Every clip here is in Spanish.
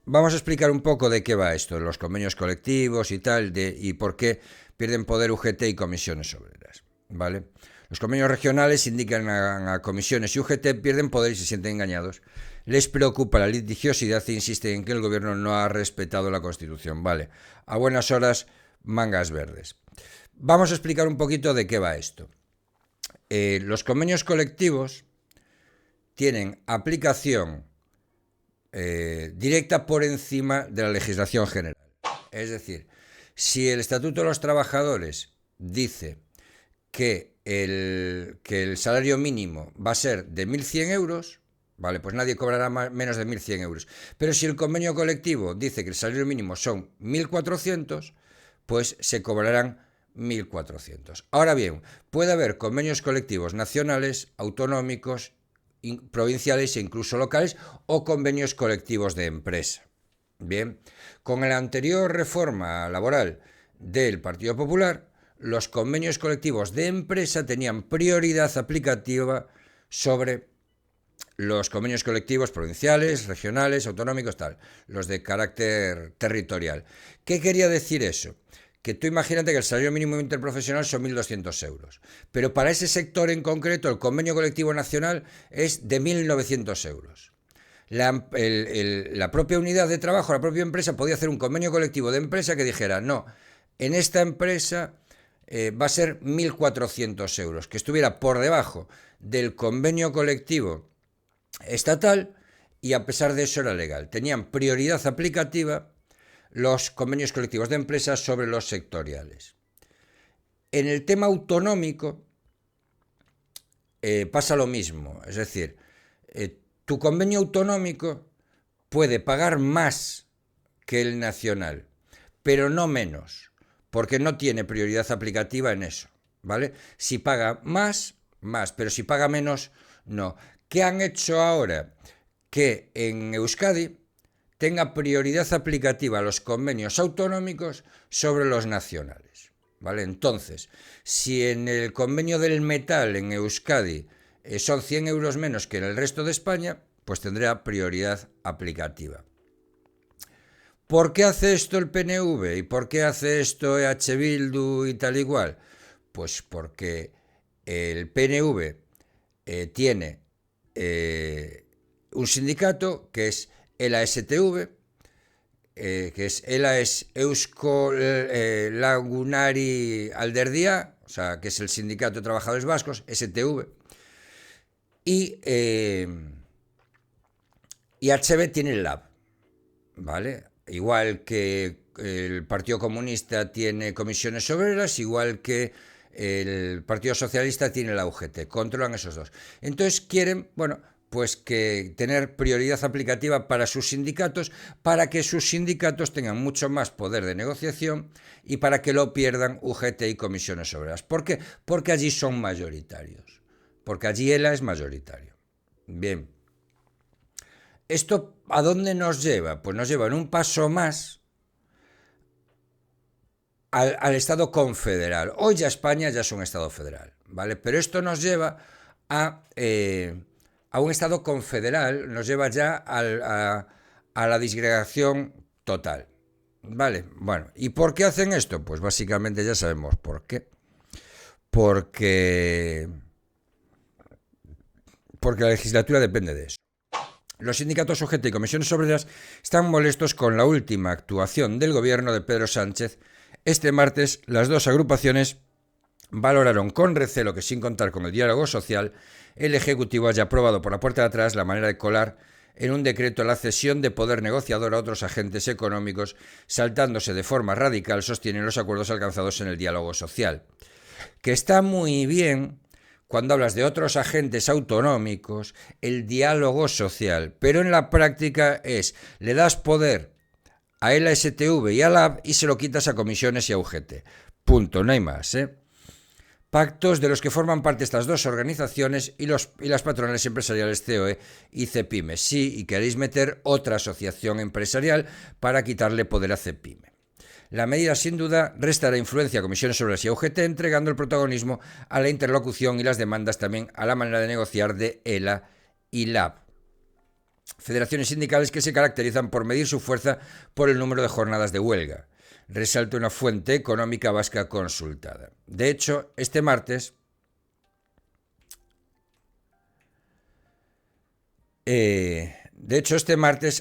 vamos a explicar un poco de qué va esto, los convenios colectivos y tal, y por qué pierden poder UGT y comisiones obreras, ¿vale? Los convenios regionales indican a comisiones y UGT pierden poder y se sienten engañados. Les preocupa la litigiosidad e insisten en que el gobierno no ha respetado la Constitución, ¿vale? A buenas horas, mangas verdes. Vamos a explicar un poquito de qué va esto. Los convenios colectivos tienen aplicación directa por encima de la legislación general. Es decir, si el Estatuto de los Trabajadores dice que el salario mínimo va a ser de 1.100 euros, vale, pues nadie cobrará menos de 1.100 euros. Pero si el convenio colectivo dice que el salario mínimo son 1.400, pues se cobrarán 1.400. Ahora bien, puede haber convenios colectivos nacionales, autonómicos, provinciales e incluso locales, o convenios colectivos de empresa. Bien, con la anterior reforma laboral del Partido Popular, los convenios colectivos de empresa tenían prioridad aplicativa sobre los convenios colectivos provinciales, regionales, autonómicos, tal, los de carácter territorial. ¿Qué quería decir eso? Que tú imagínate que el salario mínimo interprofesional son 1.200 euros, pero para ese sector en concreto el convenio colectivo nacional es de 1.900 euros. La propia unidad de trabajo, la propia empresa podía hacer un convenio colectivo de empresa que dijera, no, en esta empresa va a ser 1.400 euros, que estuviera por debajo del convenio colectivo estatal, y a pesar de eso era legal. Tenían prioridad aplicativa los convenios colectivos de empresas sobre los sectoriales. En el tema autonómico pasa lo mismo, es decir, tu convenio autonómico puede pagar más que el nacional, pero no menos, porque no tiene prioridad aplicativa en eso, ¿vale? Si paga más, más, pero si paga menos, no. ¿Qué han hecho ahora? Que en Euskadi tenga prioridad aplicativa los convenios autonómicos sobre los nacionales, ¿vale? Entonces, si en el convenio del metal en Euskadi son 100 euros menos que en el resto de España, pues tendrá prioridad aplicativa. ¿Por qué hace esto el PNV? ¿Y por qué hace esto EH Bildu y tal igual? Pues porque el PNV tiene un sindicato que es el ASTV, que es Eusko Lagunari Alderdia, o sea, que es el Sindicato de Trabajadores Vascos, STV, y HB tiene el LAB, ¿vale? Igual que el Partido Comunista tiene comisiones obreras, igual que el Partido Socialista tiene la UGT, controlan esos dos. Entonces quieren, bueno, pues que tener prioridad aplicativa para sus sindicatos, para que sus sindicatos tengan mucho más poder de negociación y para que lo pierdan UGT y comisiones obreras. ¿Por qué? Porque allí son mayoritarios, porque allí ELA es mayoritario. Bien, ¿esto a dónde nos lleva? Pues nos lleva en un paso más al Estado confederal. Hoy ya España ya es un Estado federal, ¿vale? Pero esto nos lleva a un Estado confederal, nos lleva ya a la disgregación total, ¿vale? Bueno, ¿y por qué hacen esto? Pues básicamente ya sabemos por qué. Porque la legislatura depende de eso. Los sindicatos UGT y comisiones obreras están molestos con la última actuación del gobierno de Pedro Sánchez. Este martes, las dos agrupaciones valoraron con recelo que, sin contar con el diálogo social, el Ejecutivo haya aprobado por la puerta de atrás la manera de colar en un decreto la cesión de poder negociador a otros agentes económicos, saltándose de forma radical, sostienen los acuerdos alcanzados en el diálogo social. Que está muy bien cuando hablas de otros agentes autonómicos, el diálogo social, pero en la práctica le das poder a la STV y a LAB y se lo quitas a comisiones y a UGT. Punto, no hay más, ¿eh? Pactos de los que forman parte estas dos organizaciones y las patronales empresariales COE y CEPIME. Sí, y queréis meter otra asociación empresarial para quitarle poder a CEPIME. La medida, sin duda, restará influencia a comisiones obreras y a UGT, entregando el protagonismo a la interlocución y las demandas también a la manera de negociar de ELA y LAB. federaciones sindicales que se caracterizan por medir su fuerza por el número de jornadas de huelga, resalta una fuente económica vasca consultada. De hecho, este martes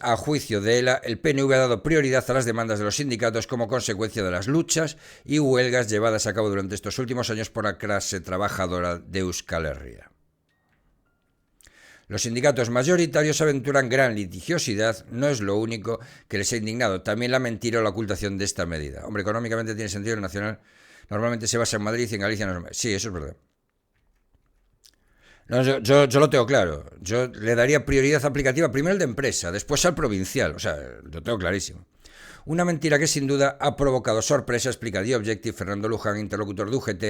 a juicio de ELA, el PNV ha dado prioridad a las demandas de los sindicatos como consecuencia de las luchas y huelgas llevadas a cabo durante estos últimos años por la clase trabajadora de Euskal Herria. Los sindicatos mayoritarios aventuran gran litigiosidad, no es lo único que les ha indignado, también la mentira o la ocultación de esta medida. Hombre, económicamente tiene sentido, el nacional normalmente se basa en Madrid y en Galicia no. Sí, eso es verdad. No, yo lo tengo claro. Yo le daría prioridad aplicativa primero al de empresa, después al provincial. O sea, lo tengo clarísimo. Una mentira que sin duda ha provocado sorpresa, explica The Objective Fernando Luján, interlocutor de UGT,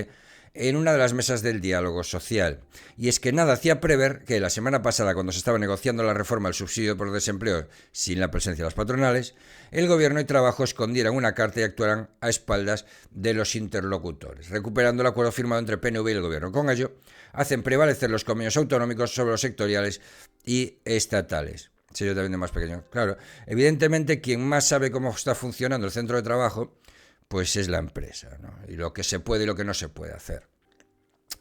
en una de las mesas del diálogo social. Y es que nada hacía prever que la semana pasada, cuando se estaba negociando la reforma del subsidio por desempleo sin la presencia de las patronales, el Gobierno y Trabajo escondieran una carta y actuaran a espaldas de los interlocutores, recuperando el acuerdo firmado entre PNV y el Gobierno. Con ello, hacen prevalecer los convenios autonómicos sobre los sectoriales y estatales. Serio también de más pequeño. Claro, evidentemente quien más sabe cómo está funcionando el centro de trabajo, pues es la empresa, ¿no? Y lo que se puede y lo que no se puede hacer.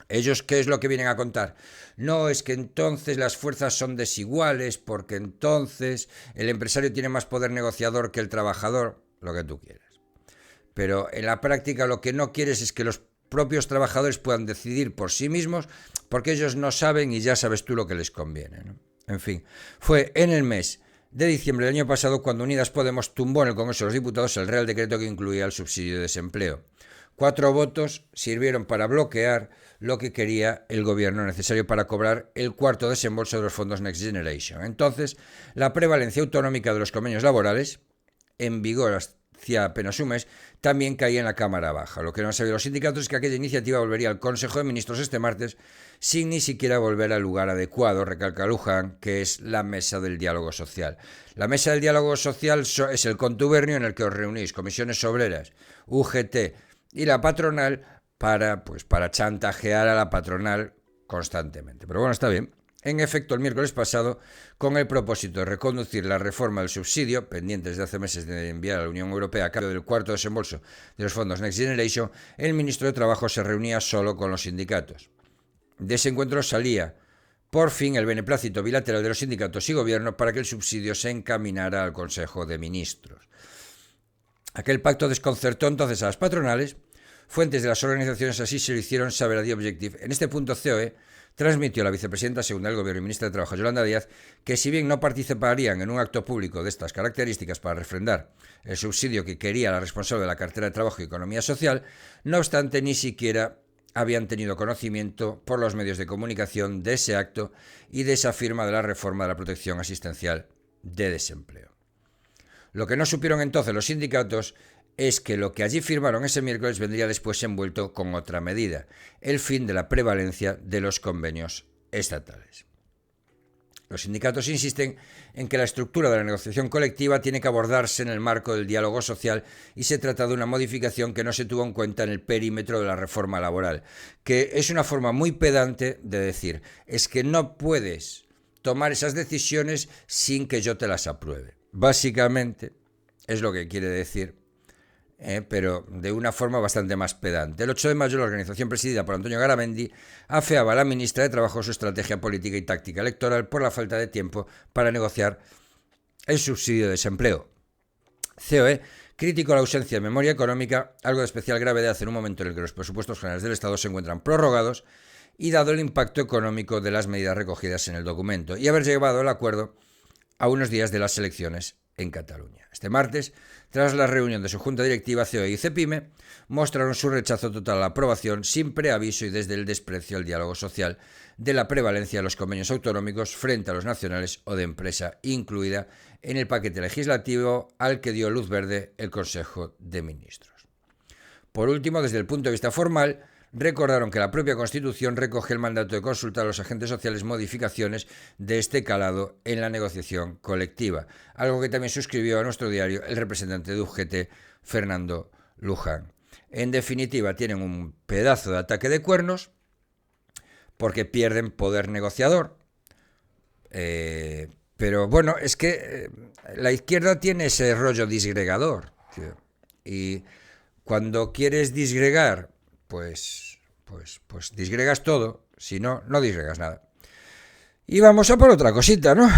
¿Ellos qué es lo que vienen a contar? No, es que entonces las fuerzas son desiguales, porque entonces el empresario tiene más poder negociador que el trabajador, lo que tú quieras. Pero en la práctica lo que no quieres es que los propios trabajadores puedan decidir por sí mismos, porque ellos no saben y ya sabes tú lo que les conviene, ¿no? En fin, fue en el mes de diciembre del año pasado cuando Unidas Podemos tumbó en el Congreso de los Diputados el Real Decreto que incluía el subsidio de desempleo. 4 votos sirvieron para bloquear lo que quería el gobierno necesario para cobrar el cuarto desembolso de los fondos Next Generation. Entonces, la prevalencia autonómica de los convenios laborales, en vigor hacía apenas un mes, también caía en la Cámara Baja. Lo que no han sabido los sindicatos es que aquella iniciativa volvería al Consejo de Ministros este martes sin ni siquiera volver al lugar adecuado, recalca Luján, que es la mesa del diálogo social. La mesa del diálogo social es el contubernio en el que os reunís comisiones obreras, UGT y la patronal para chantajear a la patronal constantemente. Pero bueno, está bien. En efecto, el miércoles pasado, con el propósito de reconducir la reforma del subsidio, pendientes de hace meses de enviar a la Unión Europea a cambio del cuarto desembolso de los fondos Next Generation, el ministro de Trabajo se reunía solo con los sindicatos. De ese encuentro salía, por fin, el beneplácito bilateral de los sindicatos y gobierno para que el subsidio se encaminara al Consejo de Ministros. Aquel pacto desconcertó entonces a las patronales. Fuentes de las organizaciones así se lo hicieron saber a The Objective. En este punto, COE transmitió a la vicepresidenta segunda del Gobierno y ministra de Trabajo, Yolanda Díaz, que si bien no participarían en un acto público de estas características para refrendar el subsidio que quería la responsable de la cartera de Trabajo y Economía Social, no obstante, ni siquiera habían tenido conocimiento por los medios de comunicación de ese acto y de esa firma de la reforma de la protección asistencial de desempleo. Lo que no supieron entonces los sindicatos es que lo que allí firmaron ese miércoles vendría después envuelto con otra medida, el fin de la prevalencia de los convenios estatales. Los sindicatos insisten en que la estructura de la negociación colectiva tiene que abordarse en el marco del diálogo social y se trata de una modificación que no se tuvo en cuenta en el perímetro de la reforma laboral, que es una forma muy pedante de decir, es que no puedes tomar esas decisiones sin que yo te las apruebe. Básicamente es lo que quiere decir, pero de una forma bastante más pedante. El 8 de mayo la organización presidida por Antonio Garamendi afeaba a la ministra de Trabajo su estrategia política y táctica electoral por la falta de tiempo para negociar el subsidio de desempleo. COE criticó la ausencia de memoria económica, algo de especial gravedad en un momento en el que los presupuestos generales del Estado se encuentran prorrogados y dado el impacto económico de las medidas recogidas en el documento, y haber llevado el acuerdo a unos días de las elecciones en Cataluña. Este martes, tras la reunión de su junta directiva, COE y CEPIME mostraron su rechazo total a la aprobación, sin preaviso y desde el desprecio al diálogo social, de la prevalencia de los convenios autonómicos frente a los nacionales o de empresa, incluida en el paquete legislativo al que dio luz verde el Consejo de Ministros. Por último, desde el punto de vista formal, recordaron que la propia Constitución recoge el mandato de consultar a los agentes sociales modificaciones de este calado en la negociación colectiva, algo que también suscribió a nuestro diario el representante de UGT, Fernando Luján. En definitiva, tienen un pedazo de ataque de cuernos porque pierden poder negociador, Pero bueno, es que la izquierda tiene ese rollo disgregador, tío. Y cuando quieres disgregar, pues disgregas todo. Si no, no disgregas nada. Y vamos a por otra cosita, ¿no?